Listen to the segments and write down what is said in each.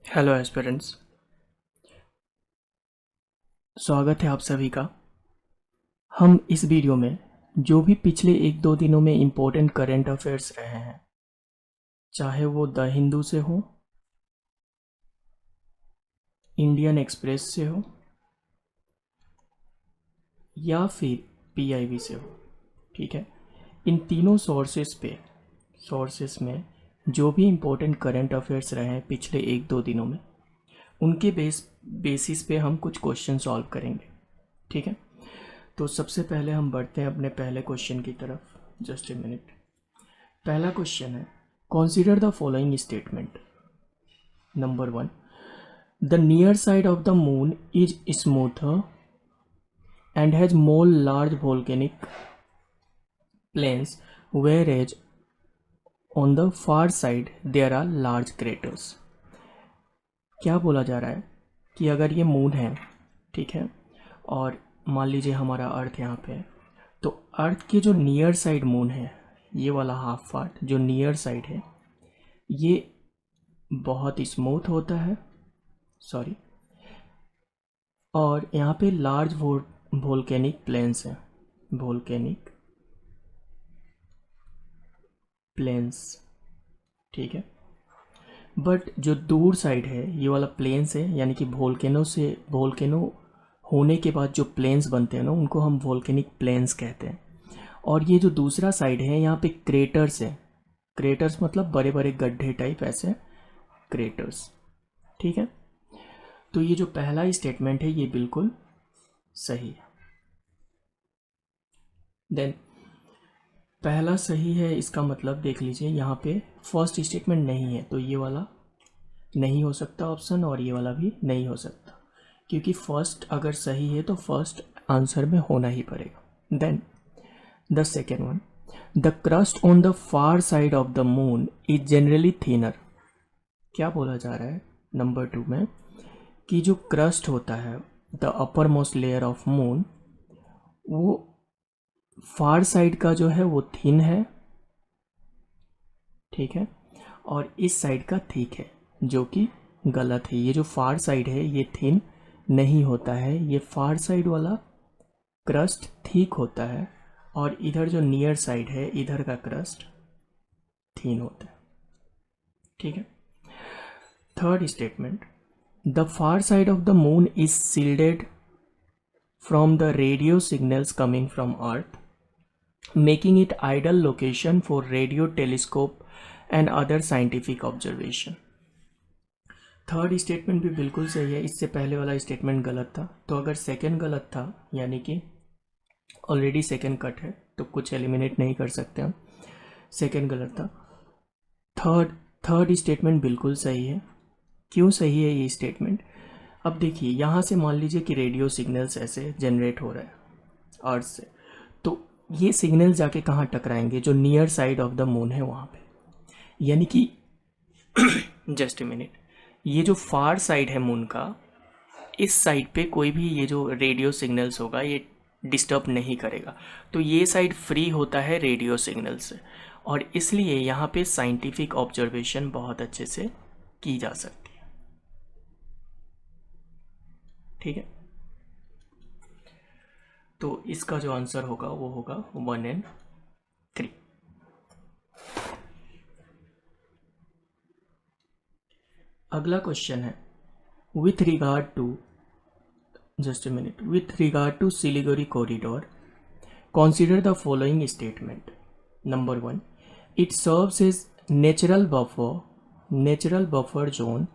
Hello aspirants, स्वागत है आप सभी का। हम इस वीडियो में जो भी पिछले एक दो दिनों में इम्पोर्टेंट करंट अफेयर्स रहे हैं, चाहे वो द हिंदू से हो, इंडियन एक्सप्रेस से हो या फिर पीआईबी से हो, ठीक है, इन तीनों सोर्सेस में जो भी इम्पोर्टेंट करंट अफेयर्स रहे हैं पिछले एक दो दिनों में, उनके बेसिस पे हम कुछ क्वेश्चन सॉल्व करेंगे, ठीक है। तो सबसे पहले हम बढ़ते हैं अपने पहले क्वेश्चन की तरफ। Just a minute. पहला क्वेश्चन है, consider the following statement. Number 1, the near side of the moon is smoother and has more large volcanic plains, whereas on the far side there are large craters। क्या बोला जा रहा है कि अगर ये मून है, ठीक है, और मान लीजिए हमारा अर्थ यहाँ पे है, तो अर्थ के जो नियर साइड मून है, ये वाला हाफ पार्ट जो नियर साइड है, ये बहुत स्मूथ होता है, सॉरी, और यहाँ पे लार्ज वोल्केनिक प्लेन्स हैं, वोल्केनिक प्लेन्स, ठीक है। बट जो दूर साइड है, ये वाला प्लेन्स है, यानी कि वोल्केनो होने के बाद जो प्लेन्स बनते हैं ना, उनको हम वोल्केनिक प्लेन्स कहते हैं। और ये जो दूसरा साइड है, यहाँ पे क्रेटर्स है। क्रेटर्स मतलब बड़े बड़े गड्ढे टाइप, ऐसे क्रेटर्स, ठीक है। तो ये जो पहला स्टेटमेंट है, ये बिल्कुल सही है। देन पहला सही है, इसका मतलब देख लीजिए, यहाँ पे फर्स्ट स्टेटमेंट नहीं है, तो ये वाला नहीं हो सकता ऑप्शन, और ये वाला भी नहीं हो सकता, क्योंकि फर्स्ट अगर सही है तो फर्स्ट आंसर में होना ही पड़ेगा। Then the second one, the crust on the far side of the moon is generally thinner. क्या बोला जा रहा है नंबर 2 में कि जो क्रस्ट होता है, the upper most layer of moon, वो फार साइड का जो है वो थिन है, ठीक है, और इस साइड का थिक है, जो कि गलत है। ये जो फार साइड है ये थिन नहीं होता है, ये फार साइड वाला क्रस्ट थिक होता है, और इधर जो नियर साइड है, इधर का क्रस्ट थिन होता है, ठीक है। Third statement, the far side of the moon is shielded from the radio signals coming from earth, making it ideal location for radio telescope and other scientific observation. Third statement भी बिल्कुल सही है, इससे पहले वाला स्टेटमेंट गलत था। तो अगर सेकंड गलत था, यानी कि ऑलरेडी सेकंड कट है, तो कुछ एलिमिनेट नहीं कर सकते हम, सेकंड गलत था। थर्ड स्टेटमेंट बिल्कुल सही है। क्यों सही है ये स्टेटमेंट? अब देखिए, यहाँ से मान लीजिए कि रेडियो सिग्नल्स ऐसे जनरेट हो रहा है अर्थ से, तो ये सिग्नल जाके कहाँ टकराएंगे? जो near side of the moon है वहाँ पे, यानी कि जस्ट ए मिनट, ये जो फार साइड है मून का, इस साइड पे कोई भी ये जो रेडियो सिग्नल्स होगा ये डिस्टर्ब नहीं करेगा। तो ये साइड फ्री होता है रेडियो सिग्नल से, और इसलिए यहाँ पे साइंटिफिक ऑब्जर्वेशन बहुत अच्छे से की जा सकती है, ठीक है। तो इसका जो आंसर होगा वो होगा 1 and 3। अगला क्वेश्चन है, with regard to just a minute, with regard to Siliguri corridor, consider the following statement. Number 1, it serves as natural buffer zone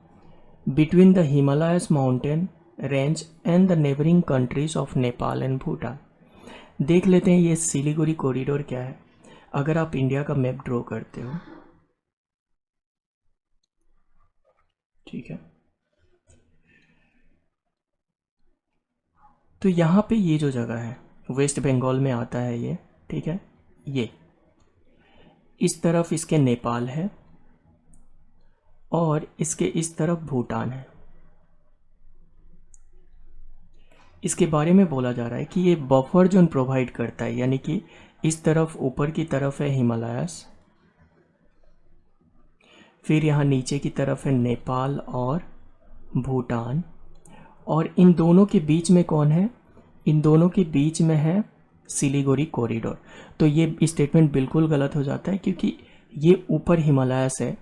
between the Himalayas mountain range and the neighboring countries of Nepal and Bhutan। देख लेते हैं ये Siliguri corridor क्या है। अगर आप India का map draw करते हो, ठीक है, तो यहाँ पे ये जो जगह है वेस्ट बंगाल में आता है ये, ठीक है। ये इस तरफ इसके नेपाल है, और इसके इस तरफ भूटान है। इसके बारे में बोला जा रहा है कि ये बफर जोन प्रोवाइड करता है, यानी कि इस तरफ ऊपर की तरफ है हिमालयस, फिर यहाँ नीचे की तरफ है नेपाल और भूटान, और इन दोनों के बीच में कौन है? इन दोनों के बीच में है सिलीगुड़ी कॉरिडोर। तो ये स्टेटमेंट बिल्कुल गलत हो जाता है, क्योंकि ये ऊपर हिमालयस है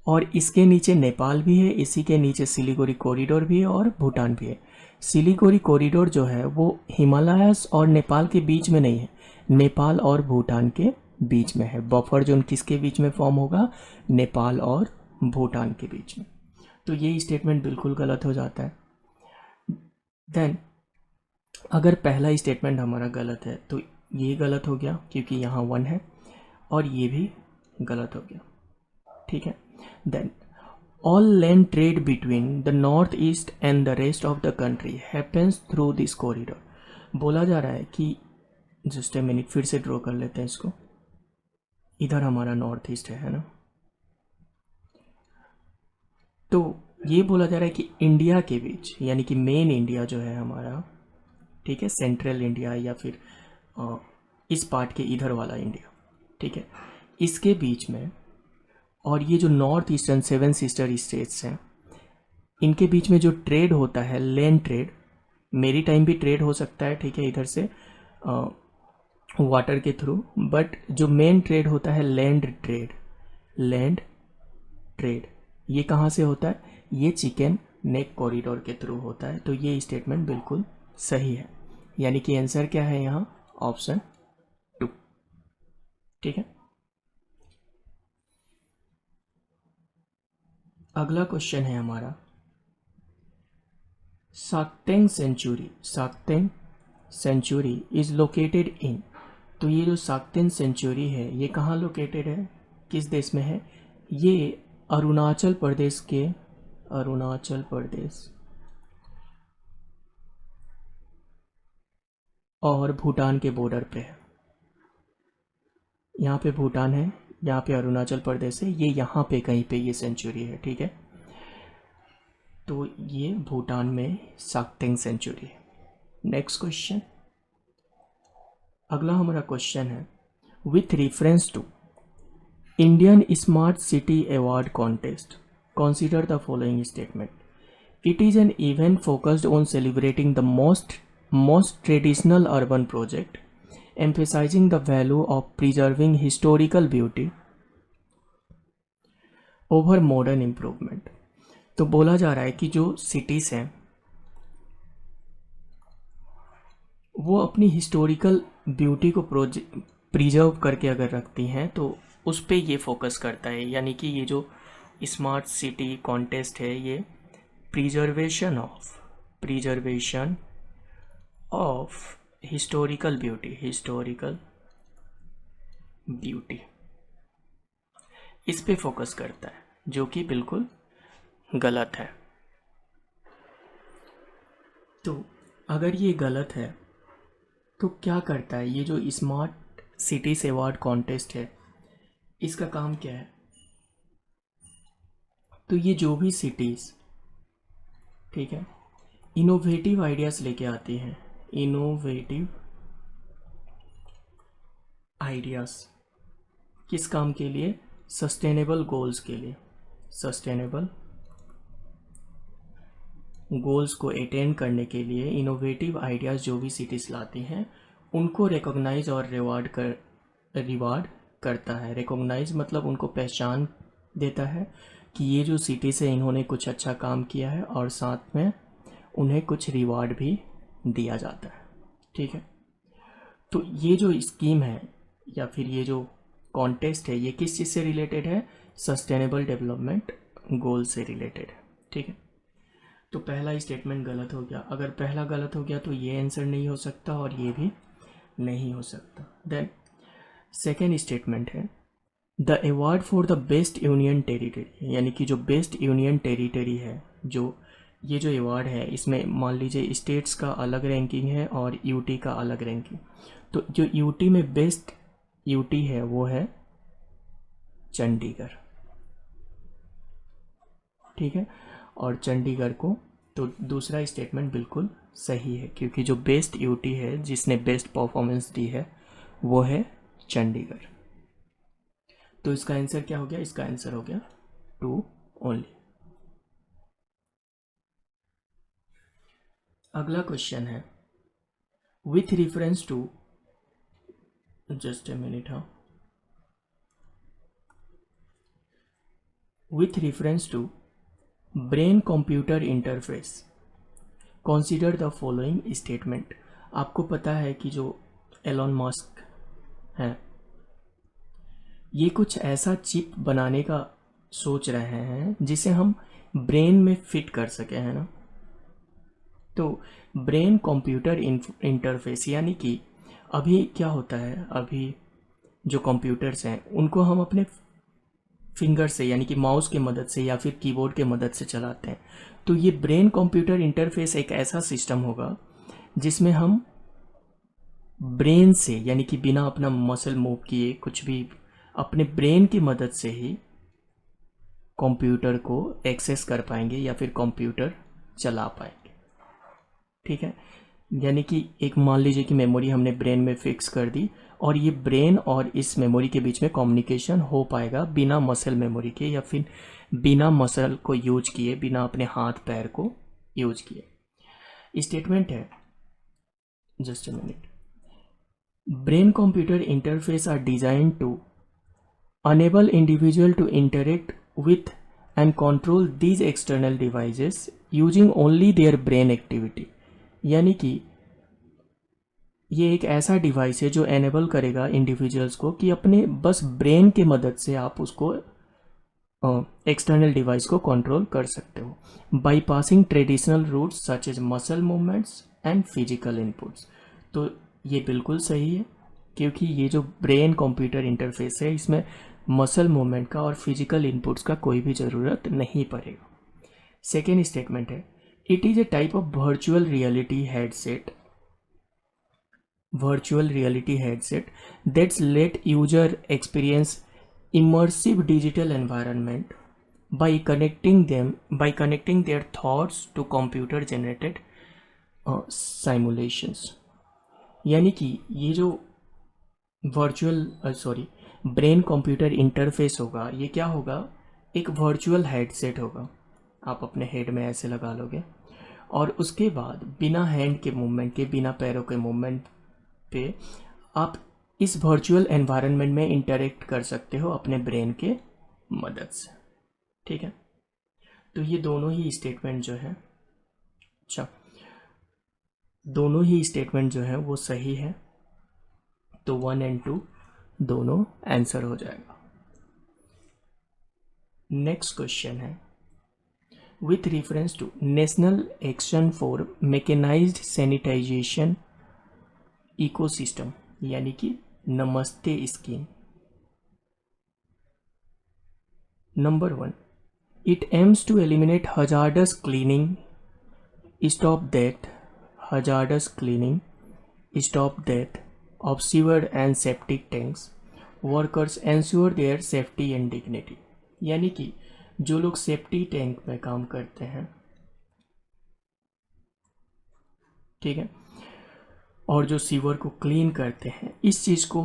और इसके नीचे नेपाल भी है, इसी के नीचे सिलीगुड़ी कॉरिडोर भी है और भूटान भी है। सिलीगुड़ी कॉरिडोर जो है वो हिमालयस और नेपाल के बीच में नहीं है, नेपाल और भूटान के बीच में है। बफर जोन किसके बीच में फॉर्म होगा? नेपाल और भूटान के बीच में। तो ये स्टेटमेंट बिल्कुल गलत हो जाता है। देन अगर पहला स्टेटमेंट हमारा गलत है तो ये गलत हो गया, क्योंकि यहाँ 1 है, और ये भी गलत हो गया, ठीक है। Then all land trade between the north east and the rest of the country happens through this corridor. बोला जा रहा है कि, जस्ट ए मिनट, फिर से ड्रॉ कर लेते हैं इसको। इधर हमारा नॉर्थ ईस्ट है ना, तो ये बोला जा रहा है कि इंडिया के बीच, यानी कि मेन इंडिया जो है हमारा, ठीक है, सेंट्रल इंडिया या फिर इस पार्ट के इधर वाला इंडिया, ठीक है, इसके बीच में और ये जो नॉर्थ ईस्टर्न 7 सिस्टर स्टेट्स हैं, इनके बीच में जो ट्रेड होता है, लैंड ट्रेड, मेरी टाइम भी ट्रेड हो सकता है, ठीक है, इधर से वाटर के थ्रू, बट जो मेन ट्रेड होता है लैंड ट्रेड, लैंड ट्रेड, ये कहाँ से होता है? ये चिकन नेक कॉरिडोर के थ्रू होता है। तो ये स्टेटमेंट बिल्कुल सही है, यानी कि आंसर क्या है यहाँ? ऑप्शन 2, ठीक है। अगला क्वेश्चन है हमारा, साक्तेंग सेंचुरी इज लोकेटेड इन। तो ये जो साक्तेंग सेंचुरी है ये कहाँ लोकेटेड है, किस देश में है? ये अरुणाचल प्रदेश और भूटान के बॉर्डर पे है। यहाँ पे भूटान है, यहाँ पे अरुणाचल प्रदेश है, ये यहाँ पे कहीं पे ये सेंचुरी है, ठीक है। तो ये भूटान में साक्तेंग सेंचुरी है। नेक्स्ट क्वेश्चन, अगला हमारा क्वेश्चन है, with reference to Indian smart city award contest consider the following statement. It is an event focused on celebrating the most traditional urban project, emphasizing the value of preserving historical beauty over modern improvement. तो बोला जा रहा है कि जो cities हैं वो अपनी हिस्टोरिकल ब्यूटी को प्रिजर्व करके अगर रखती हैं तो उस पे ये फोकस करता है, यानी कि ये जो स्मार्ट सिटी कॉन्टेस्ट है ये प्रिजर्वेशन ऑफ हिस्टोरिकल ब्यूटी इस पे फोकस करता है, जो कि बिल्कुल गलत है। तो अगर ये गलत है तो क्या करता है ये जो स्मार्ट सिटीज अवार्ड कॉन्टेस्ट है, इसका काम क्या है? तो ये जो भी सिटीज़, ठीक है, इनोवेटिव आइडियाज़ लेके आती हैं, इनोवेटिव आइडियाज़ किस काम के लिए? सस्टेनेबल गोल्स के लिए। सस्टेनेबल गोल्स को अटेन करने के लिए इनोवेटिव आइडियाज़ जो भी सिटीज़ लाती हैं उनको रिकॉग्नाइज और रिवार्ड करता है। रिकॉग्नाइज मतलब उनको पहचान देता है कि ये जो सिटीज़ है इन्होंने कुछ अच्छा काम किया है, और साथ में उन्हें कुछ रिवार्ड भी दिया जाता है, ठीक है। तो ये जो स्कीम है या फिर ये जो कॉन्टेस्ट है ये किस चीज़ से रिलेटेड है? सस्टेनेबल डेवलपमेंट गोल से रिलेटेड है, ठीक है। तो पहला स्टेटमेंट गलत हो गया। अगर पहला गलत हो गया तो ये आंसर नहीं हो सकता और ये भी नहीं हो सकता। देन सेकेंड स्टेटमेंट है, the award for the best union territory, यानी कि जो बेस्ट यूनियन टेरिटरी है, जो ये जो अवार्ड है इसमें मान लीजिए स्टेट्स का अलग रैंकिंग है और यूटी का अलग रैंकिंग। तो जो यूटी में बेस्ट यूटी है वो है चंडीगढ़, ठीक है। और चंडीगढ़ को, तो दूसरा स्टेटमेंट बिल्कुल सही है, क्योंकि जो बेस्ट यूटी है, जिसने बेस्ट परफॉर्मेंस दी है, वो है चंडीगढ़। तो इसका आंसर क्या हो गया? इसका आंसर हो गया 2 ओनली। अगला क्वेश्चन है with reference to, just a minute, हाँ, with reference to brain computer interface consider the following statement। आपको पता है कि जो एलॉन मस्क है, ये कुछ ऐसा चिप बनाने का सोच रहे हैं जिसे हम ब्रेन में फिट कर सके, है ना। तो ब्रेन कंप्यूटर इंटरफेस यानी कि अभी क्या होता है, अभी जो कंप्यूटर्स हैं उनको हम अपने फिंगर से यानी कि माउस के मदद से या फिर कीबोर्ड के मदद से चलाते हैं। तो ये ब्रेन कंप्यूटर इंटरफेस एक ऐसा सिस्टम होगा जिसमें हम ब्रेन से यानी कि बिना अपना मसल मूव किए कुछ भी अपने ब्रेन की मदद से ही कंप्यूटर को एक्सेस कर पाएंगे या फिर कंप्यूटर चला पाएंगे। ठीक है, यानी कि एक मान लीजिए कि मेमोरी हमने ब्रेन में फिक्स कर दी और ये ब्रेन और इस मेमोरी के बीच में कम्युनिकेशन हो पाएगा बिना मसल मेमोरी के या फिर बिना मसल को यूज किए, बिना अपने हाथ पैर को यूज किए। स्टेटमेंट है, just a minute, brain computer interface are design to enable individual to interact with and control these external devices using only their brain activity। यानी कि ये एक ऐसा डिवाइस है जो एनेबल करेगा इंडिविजुअल्स को कि अपने बस ब्रेन के मदद से आप उसको एक्सटर्नल डिवाइस को कंट्रोल कर सकते हो bypassing traditional routes such as muscle movements and physical inputs. तो ये बिल्कुल सही है, क्योंकि ये जो ब्रेन कंप्यूटर इंटरफेस है इसमें मसल मूवमेंट का और फिजिकल इनपुट्स का कोई भी ज़रूरत नहीं पड़ेगा। सेकेंड स्टेटमेंट है, it is a type of virtual reality headset that's let user experience immersive digital environment by connecting their thoughts to computer generated simulations। यानी कि ये जो ब्रेन कंप्यूटर इंटरफेस होगा, ये क्या होगा, एक वर्चुअल हेडसेट होगा, आप अपने हेड में ऐसे लगा लोगे और उसके बाद बिना हैंड के मूवमेंट के, बिना पैरों के मूवमेंट पे आप इस वर्चुअल एनवायरनमेंट में इंटरेक्ट कर सकते हो अपने ब्रेन के मदद से। ठीक है, तो ये दोनों ही स्टेटमेंट जो है, अच्छा, दोनों ही स्टेटमेंट जो है वो सही है, तो 1 और 2 दोनों आंसर हो जाएगा। नेक्स्ट क्वेश्चन है, with reference to national action for mechanised sanitation ecosystem यानी कि Namaste scheme. Number 1, it aims to eliminate hazardous cleaning, stop death of sewer and septic tanks, workers ensure their safety and dignity। यानी कि जो लोग safety tank में काम करते हैं, ठीक है, और जो सीवर को क्लीन करते हैं, इस चीज़ को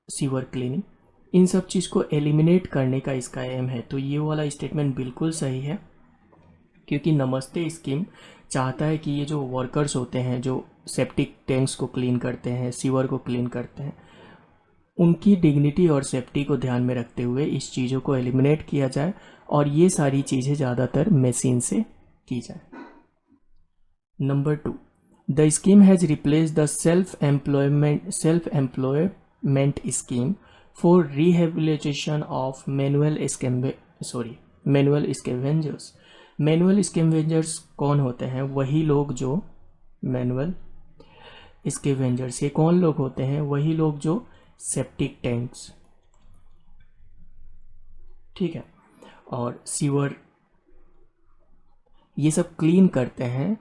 सीवर क्लीनिंग, इन सब चीज़ को एलिमिनेट करने का इसका एम है। तो ये वाला स्टेटमेंट बिल्कुल सही है, क्योंकि नमस्ते स्कीम चाहता है कि ये जो वर्कर्स होते हैं जो सेप्टिक टैंक्स को क्लीन करते हैं, सीवर को क्लीन करते हैं, उनकी डिग्निटी और सेफ्टी को ध्यान में रखते हुए इस चीज़ों को एलिमिनेट किया जाए और ये सारी चीज़ें ज़्यादातर मशीन से की जाए। Number 2, the scheme has replace the self employment scheme for rehabilitation of manual scavengers. Manual scavengers कौन होते हैं? वही लोग जो मैनुअल स्कैवेंजर्स, ये कौन लोग होते हैं? वही लोग जो सेप्टिक टैंक्स, ठीक है, और सीवर, ये सब क्लीन करते हैं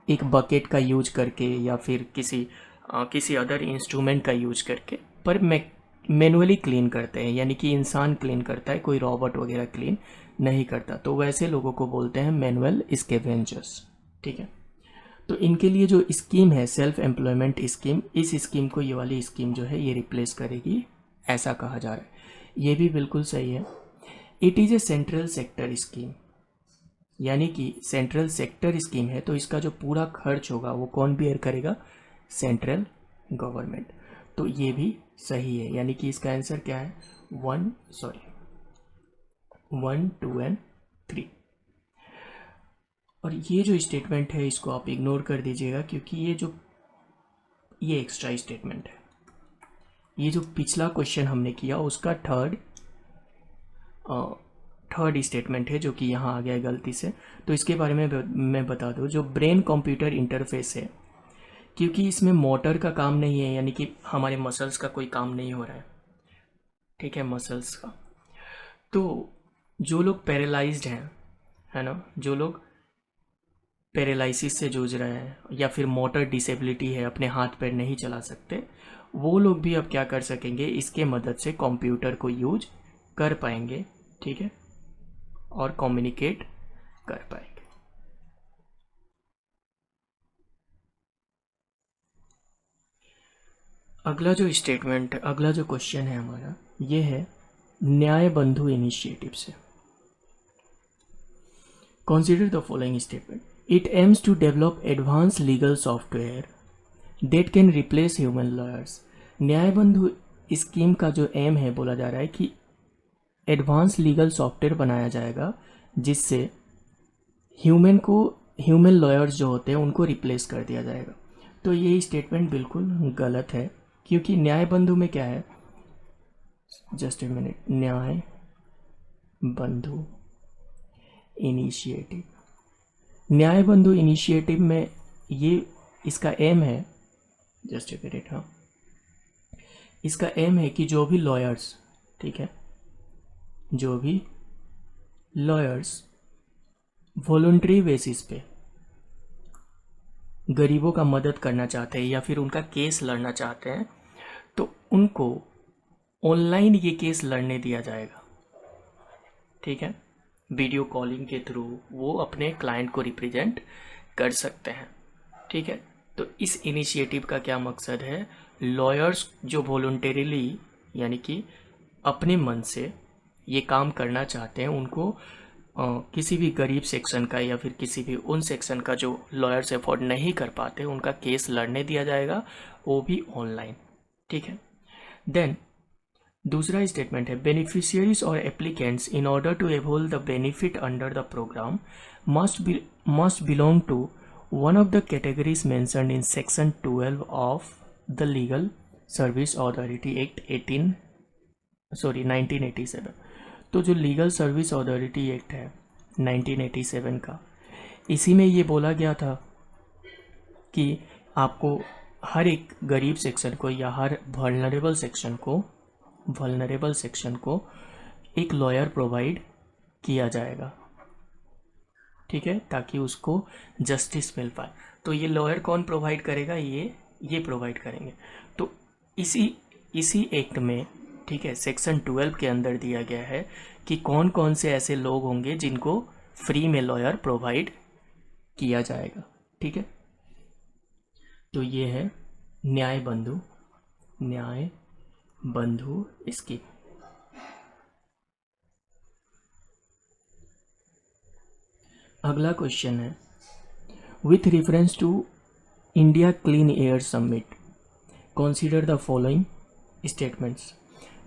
एक बकेट का यूज करके या फिर किसी अदर इंस्ट्रूमेंट का यूज करके, पर मैनुअली क्लीन करते हैं, यानी कि इंसान क्लीन करता है, कोई रोबोट वगैरह क्लीन नहीं करता। तो वैसे लोगों को बोलते हैं मैनुअल स्कैवेंजर्स। ठीक है, तो इनके लिए जो स्कीम है सेल्फ एम्प्लॉयमेंट स्कीम, इस स्कीम को ये वाली स्कीम जो है ये रिप्लेस करेगी, ऐसा कहा जा रहा है। ये भी बिल्कुल सही है। It is A central sector scheme, यानी कि सेंट्रल सेक्टर स्कीम है तो इसका जो पूरा खर्च होगा वो कौन बेयर करेगा? Central government. तो ये भी सही है, यानी कि इसका आंसर क्या है? 1, 2 एंड 3। और ये जो स्टेटमेंट है इसको आप इग्नोर कर दीजिएगा, क्योंकि ये एक्स्ट्रा स्टेटमेंट है। ये जो पिछला क्वेश्चन हमने किया उसका थर्ड स्टेटमेंट है जो कि यहाँ आ गया है गलती से। तो इसके बारे में मैं बता दूँ, जो ब्रेन कंप्यूटर इंटरफेस है, क्योंकि इसमें मोटर का काम नहीं है, यानी कि हमारे मसल्स का कोई काम नहीं हो रहा है, ठीक है, मसल्स का। तो जो लोग पैरालाइज्ड हैं, है ना, जो लोग पैरालिसिस से जूझ रहे हैं या फिर मोटर डिसेबिलिटी है, अपने हाथ पैर नहीं चला सकते, वो लोग भी अब क्या कर सकेंगे? इसके मदद से कंप्यूटर को यूज कर पाएंगे, ठीक है, और कम्युनिकेट कर पाएंगे। अगला जो क्वेश्चन है हमारा, ये है न्याय बंधु इनिशिएटिव से। Consider the following statement. It aims to develop advance legal software that can replace human lawyers. Nyaya Bandhu scheme का जो एम है, बोला जा रहा है कि एडवांस लीगल सॉफ्टवेयर बनाया जाएगा जिससे ह्यूमन लॉयर्स जो होते हैं उनको रिप्लेस कर दिया जाएगा। तो ये स्टेटमेंट बिल्कुल गलत है, क्योंकि न्याय बंधु में क्या है? जस्ट ए मिनट, न्याय बंधु इनिशिएटिव, न्याय बंधु इनिशिएटिव में ये इसका एम है, जस्ट ए मिनट, हाँ, इसका एम है कि जो भी लॉयर्स, ठीक है, जो भी लॉयर्स वॉलंटरी बेसिस पे गरीबों का मदद करना चाहते हैं या फिर उनका केस लड़ना चाहते हैं, तो उनको ऑनलाइन ये केस लड़ने दिया जाएगा, ठीक है, वीडियो कॉलिंग के थ्रू वो अपने क्लाइंट को रिप्रेजेंट कर सकते हैं, ठीक है। तो इस इनिशिएटिव का क्या मकसद है? लॉयर्स जो वॉलंटरीली, यानी कि अपने मन से ये काम करना चाहते हैं, उनको किसी भी गरीब सेक्शन का या फिर किसी भी उन सेक्शन का जो लॉयर्स अफोर्ड नहीं कर पाते उनका केस लड़ने दिया जाएगा, वो भी ऑनलाइन, ठीक है। देन दूसरा स्टेटमेंट है, बेनिफिशियरीज और applicants in order to avail the benefit under the programme must belong to one of the categories mentioned in section 12 of the legal service authority act 1987। तो जो लीगल सर्विस अथॉरिटी एक्ट है 1987 का, इसी में ये बोला गया था कि आपको हर एक गरीब सेक्शन को या हर वल्नरेबल सेक्शन को एक लॉयर प्रोवाइड किया जाएगा, ठीक है, ताकि उसको जस्टिस मिल पाए। तो ये लॉयर कौन प्रोवाइड करेगा? ये प्रोवाइड करेंगे। तो इसी एक्ट में, ठीक है, सेक्शन 12 के अंदर दिया गया है कि कौन कौन से ऐसे लोग होंगे जिनको फ्री में लॉयर प्रोवाइड किया जाएगा, ठीक है। तो ये है न्याय बंधु स्कीम। अगला क्वेश्चन है, with reference to India clean air summit consider the following statements.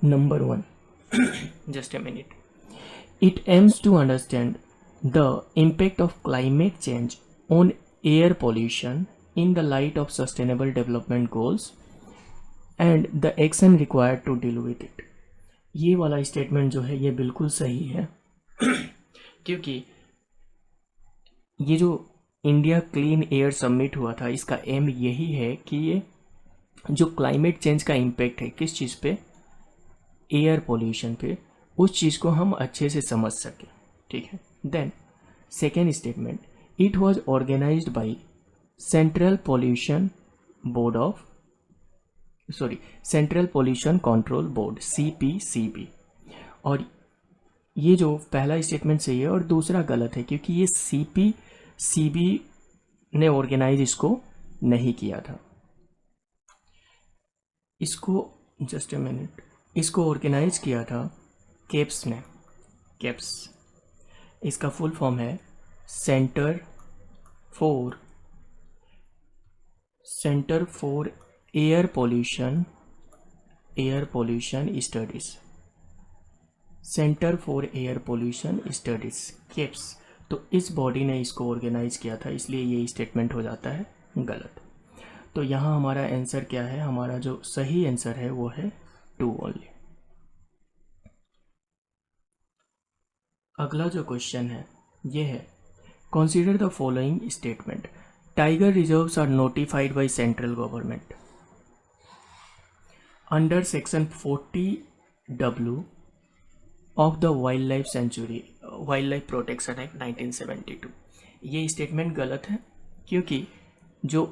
Number 1, just a minute. It aims to understand the impact of climate change on air pollution in the light of sustainable development goals and the action required to deal with it. ये वाला statement जो है ये बिल्कुल सही है क्योंकि ये जो इंडिया क्लीन एयर समिट हुआ था इसका एम यही है कि ये जो क्लाइमेट चेंज का इम्पैक्ट है किस चीज़ पे? एयर पोल्यूशन पे, उस चीज़ को हम अच्छे से समझ सकें, ठीक है। Then second statement, it was organised by central pollution control board CPCB। और ये जो पहला स्टेटमेंट सही है और दूसरा गलत है, क्योंकि ये CPCB ने ऑर्गेनाइज इसको नहीं किया था। इसको जस्ट ए मिनट, इसको ऑर्गेनाइज किया था केप्स ने। केप्स, इसका फुल फॉर्म है centre for air pollution studies. Centre for air pollution studies, keeps. तो इस बॉडी ने इसको ऑर्गेनाइज किया था, इसलिए ये स्टेटमेंट हो जाता है गलत। तो यहाँ हमारा आंसर क्या है, हमारा जो सही आंसर है वो है 2 ओनली। अगला जो क्वेश्चन है ये है, consider the following statement, tiger reserves are notified by central government under section 40W of the wild life protection act 1972। ये स्टेटमेंट गलत है, क्योंकि जो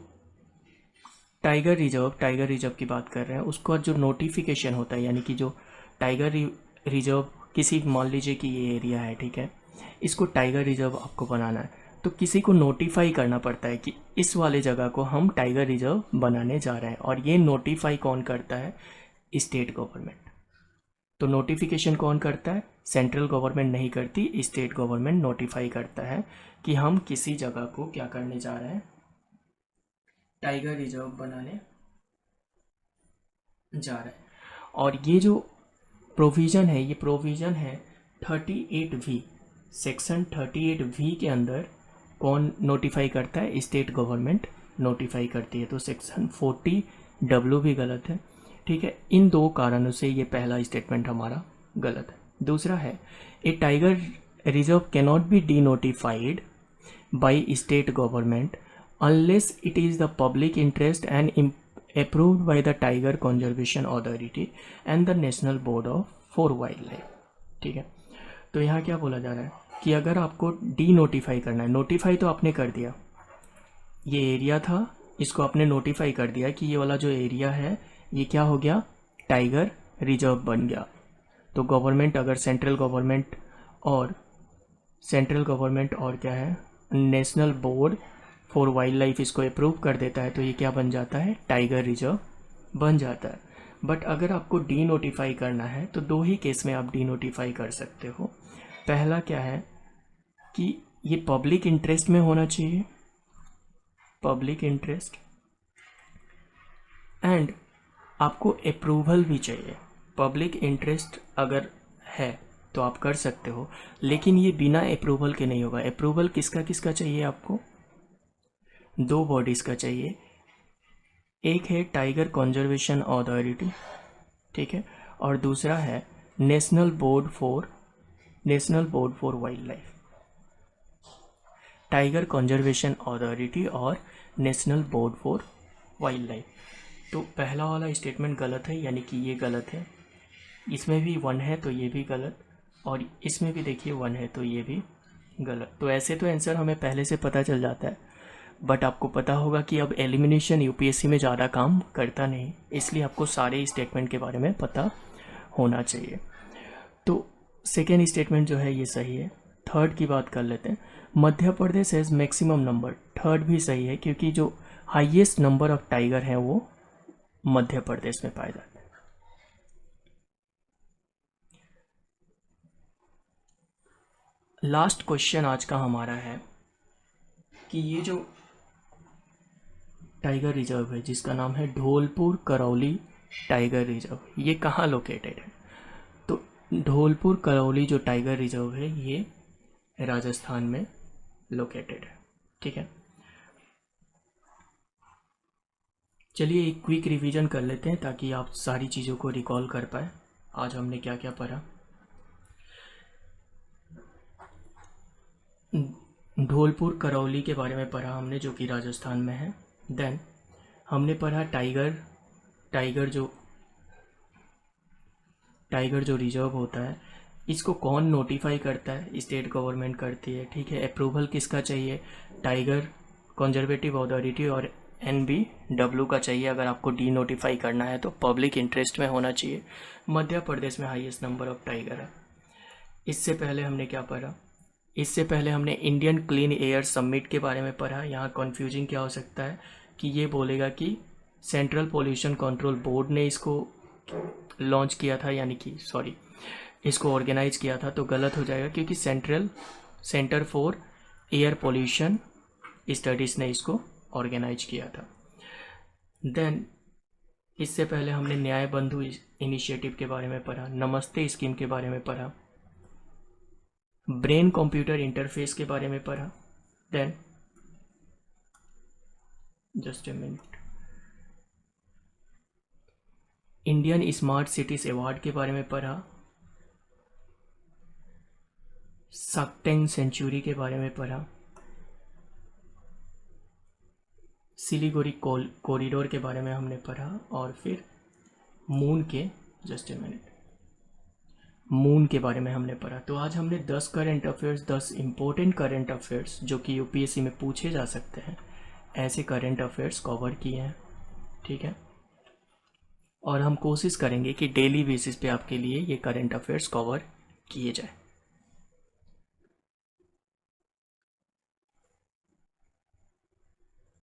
टाइगर रिजर्व की बात कर रहे हैं, उसका जो नोटिफिकेशन होता है, यानी कि जो टाइगर रिजर्व, किसी मान लीजिए कि ये एरिया है, ठीक है, इसको टाइगर रिजर्व आपको बनाना है, तो किसी को नोटिफाई करना पड़ता है कि इस वाले जगह को हम टाइगर रिजर्व बनाने जा रहे हैं, और ये नोटिफाई कौन करता है, स्टेट गवर्नमेंट। तो नोटिफिकेशन कौन करता है, सेंट्रल गवर्नमेंट नहीं करती, स्टेट गवर्नमेंट नोटिफाई करता है कि हम किसी जगह को क्या करने जा रहे हैं, टाइगर रिजर्व बनाने जा रहे हैं। और ये जो प्रोविज़न है, ये प्रोविज़न है 38V, सेक्शन 38V के अंदर कौन नोटिफाई करता है, स्टेट गवर्नमेंट नोटिफाई करती है। तो सेक्शन 40W भी गलत है, ठीक है। इन दो कारणों से ये पहला स्टेटमेंट हमारा गलत है। दूसरा है, a tiger reserve cannot be denotified by state government unless it is the public interest and approved by the Tiger Conservation Authority and the National Board for Wildlife। ठीक है, तो यहाँ क्या बोला जा रहा है कि अगर आपको डी नोटिफाई करना है, नोटिफाई तो आपने कर दिया, ये एरिया था, इसको आपने नोटिफाई कर दिया कि ये वाला जो एरिया है ये क्या हो गया, टाइगर रिजर्व बन गया। तो गवर्नमेंट, अगर सेंट्रल गवर्नमेंट और क्या है, national board for wild life इसको अप्रूव कर देता है, तो ये क्या बन जाता है, टाइगर रिजर्व बन जाता है। बट अगर आपको डी नोटिफाई करना है तो दो ही केस में आप डी नोटिफाई कर सकते हो। पहला क्या है कि ये पब्लिक इंटरेस्ट में होना चाहिए, पब्लिक इंटरेस्ट, एंड आपको अप्रूवल भी चाहिए। पब्लिक इंटरेस्ट अगर है तो आप कर सकते हो, लेकिन ये बिना अप्रूवल के नहीं होगा। अप्रूवल किसका किसका चाहिए आपको, दो बॉडीज़ का चाहिए, एक है टाइगर कंजर्वेशन अथॉरिटी, ठीक है, और दूसरा है national board for wildlife. Tiger conservation authority और national board for wildlife. तो पहला वाला स्टेटमेंट गलत है, यानी कि ये गलत है, इसमें भी 1 है तो ये भी गलत, और इसमें भी देखिए 1 है तो ये भी गलत। तो ऐसे तो आंसर हमें पहले से पता चल जाता है, बट आपको पता होगा कि अब एलिमिनेशन यूपीएससी में ज़्यादा काम करता नहीं, इसलिए आपको सारे स्टेटमेंट के बारे में पता होना चाहिए। तो सेकेंड स्टेटमेंट जो है ये सही है। थर्ड की बात कर लेते हैं, Madhya Pradesh has maximum number. Third भी सही है, क्योंकि जो हाईएस्ट नंबर ऑफ टाइगर हैं वो मध्य प्रदेश में पाए जाते हैं। लास्ट क्वेश्चन आज का हमारा है कि ये जो टाइगर रिजर्व है जिसका नाम है धौलपुर करौली टाइगर रिजर्व, ये कहाँ लोकेटेड है। तो धौलपुर करौली जो टाइगर रिजर्व है ये राजस्थान में लोकेटेड है, ठीक है। चलिए एक क्विक रिवीजन कर लेते हैं ताकि आप सारी चीज़ों को रिकॉल कर पाए। आज हमने क्या क्या पढ़ा, धौलपुर करौली के बारे में पढ़ा हमने, जो कि राजस्थान में है। देन हमने पढ़ा टाइगर जो रिजर्व होता है, इसको कौन नोटिफाई करता है, स्टेट गवर्नमेंट करती है, ठीक है। अप्रूवल किसका चाहिए, टाइगर कंजर्वेटिव अथॉरिटी और NBW का चाहिए। अगर आपको डी नोटिफाई करना है तो पब्लिक इंटरेस्ट में होना चाहिए। मध्य प्रदेश में हाईएस्ट नंबर ऑफ टाइगर है। इससे पहले हमने क्या पढ़ा, इससे पहले हमने इंडियन क्लीन एयर समिट के बारे में पढ़ा। यहाँ कन्फ्यूजिंग क्या हो सकता है कि ये बोलेगा कि सेंट्रल पोल्यूशन कंट्रोल बोर्ड ने इसको लॉन्च किया था, यानी कि सॉरी इसको ऑर्गेनाइज किया था, तो गलत हो जाएगा क्योंकि centre for air pollution studies ने इसको ऑर्गेनाइज किया था। देन इससे पहले हमने न्याय बंधु इनिशिएटिव के बारे में पढ़ा, नमस्ते स्कीम के बारे में पढ़ा, ब्रेन कंप्यूटर इंटरफेस के बारे में पढ़ा। Then just a minute, Indian smart cities award के बारे में पढ़ा, सक्टेंग सेंचुरी के बारे में पढ़ा, सिलीगुड़ी कॉरिडोर के बारे में हमने पढ़ा, और फिर मून के मून के बारे में हमने पढ़ा। तो आज हमने 10 current affairs, 10 important current affairs जो कि यूपीएससी में पूछे जा सकते हैं, ऐसे करंट अफेयर्स कवर किए हैं। ठीक है, और हम कोशिश करेंगे कि डेली बेसिस पे आपके लिए ये करंट अफेयर्स कवर किए जाए।